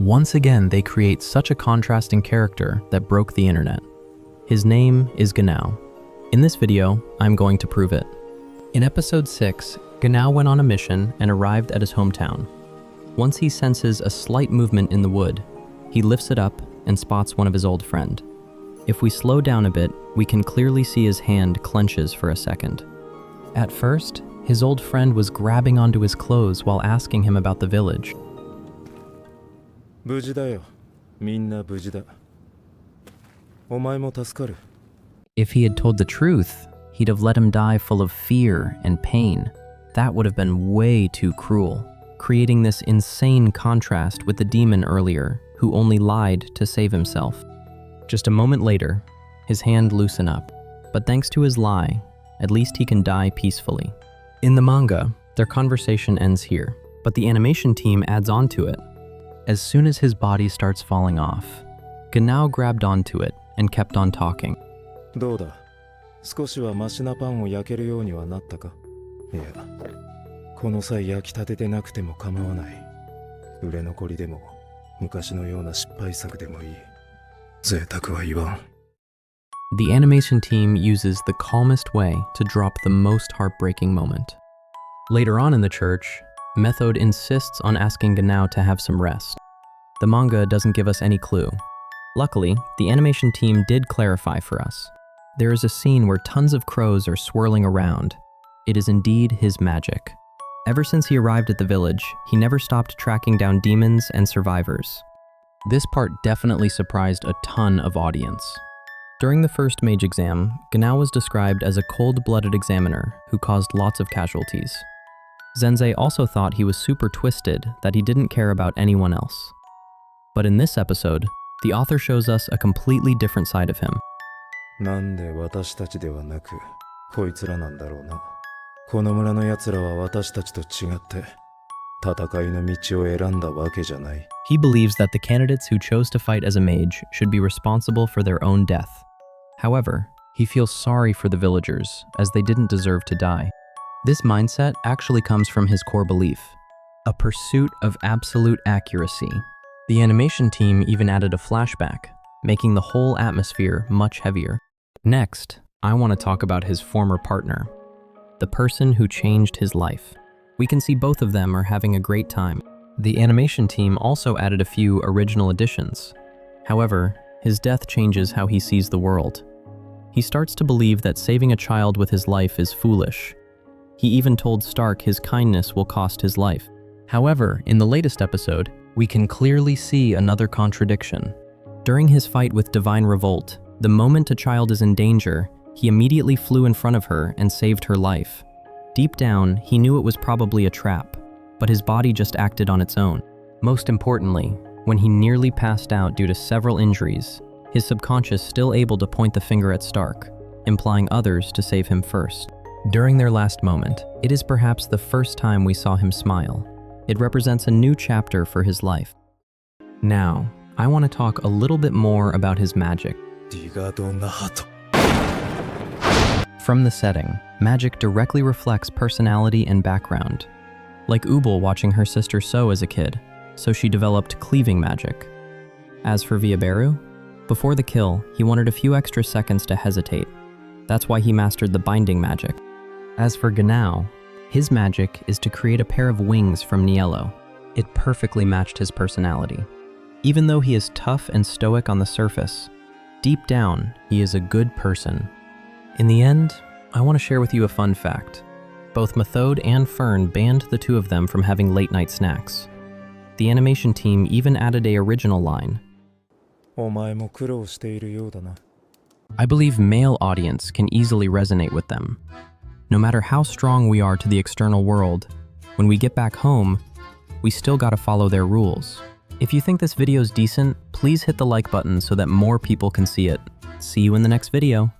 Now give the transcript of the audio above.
Once again, they create such a contrasting character that broke the internet. His name is Genau. In this video, I'm going to prove it. In episode 6, Genau went on a mission and arrived at his hometown. Once he senses a slight movement in the wood, he lifts it up and spots one of his old friend. If we slow down a bit, we can clearly see his hand clenches for a second. At first, his old friend was grabbing onto his clothes while asking him about the village. 無事だよ。みんな無事だ。お前も助かる。 If he had told the truth, he'd have let him die full of fear and pain. That would have been way too cruel, creating this insane contrast with the demon earlier, who only lied to save himself. Just a moment later, his hand loosened up, but thanks to his lie, at least he can die peacefully. In the manga, their conversation ends here, but the animation team adds on to it. As soon as his body starts falling off, Genau grabbed onto it and kept on talking. どうだ。少しはマシなパンを焼けるようにはなったか。いや、この際焼きたててなくても構わない。売れ残りでも昔のような失敗作でもいい。贅沢は言わん。The animation team uses the calmest way to drop the most heartbreaking moment. Later on in the church, Method insists on asking Genau to have some rest. The manga doesn't give us any clue. Luckily, the animation team did clarify for us. There is a scene where tons of crows are swirling around. It is indeed his magic. Ever since he arrived at the village, he never stopped tracking down demons and survivors. This part definitely surprised a ton of audience. During the first mage exam, Genau was described as a cold-blooded examiner who caused lots of casualties. Zensei also thought he was super twisted, that he didn't care about anyone else. But in this episode, the author shows us a completely different side of him. なんで私たちではなく、こいつらなんだろうな。この村の奴らは私たちと違って、戦いの道を選んだわけじゃない。He believes that the candidates who chose to fight as a mage should be responsible for their own death. However, he feels sorry for the villagers, as they didn't deserve to die. This mindset actually comes from his core belief, a pursuit of absolute accuracy. The animation team even added a flashback, making the whole atmosphere much heavier. Next, I want to talk about his former partner, the person who changed his life. We can see both of them are having a great time. The animation team also added a few original additions. However, his death changes how he sees the world. He starts to believe that saving a child with his life is foolish. He even told Stark his kindness will cost his life. However, in the latest episode, we can clearly see another contradiction. During his fight with Divine Revolt, the moment a child is in danger, he immediately flew in front of her and saved her life. Deep down, he knew it was probably a trap, but his body just acted on its own. Most importantly, when he nearly passed out due to several injuries, his subconscious still able to point the finger at Stark, implying others to save him first. During their last moment, it is perhaps the first time we saw him smile. It represents a new chapter for his life. Now, I want to talk a little bit more about his magic. From the setting, magic directly reflects personality and background. Like Ubel watching her sister sew as a kid, so she developed cleaving magic. As for Viaberu, before the kill, he wanted a few extra seconds to hesitate. That's why he mastered the binding magic. As for Genau, his magic is to create a pair of wings from Niello. It perfectly matched his personality. Even though he is tough and stoic on the surface, deep down, he is a good person. In the end, I want to share with you a fun fact. Both Method and Fern banned the two of them from having late-night snacks. The animation team even added an original line. お前も苦労しているようだな。 I believe male audience can easily resonate with them. No matter how strong we are to the external world, when we get back home, we still gotta follow their rules. If you think this video is decent, please hit the like button so that more people can see it. See you in the next video.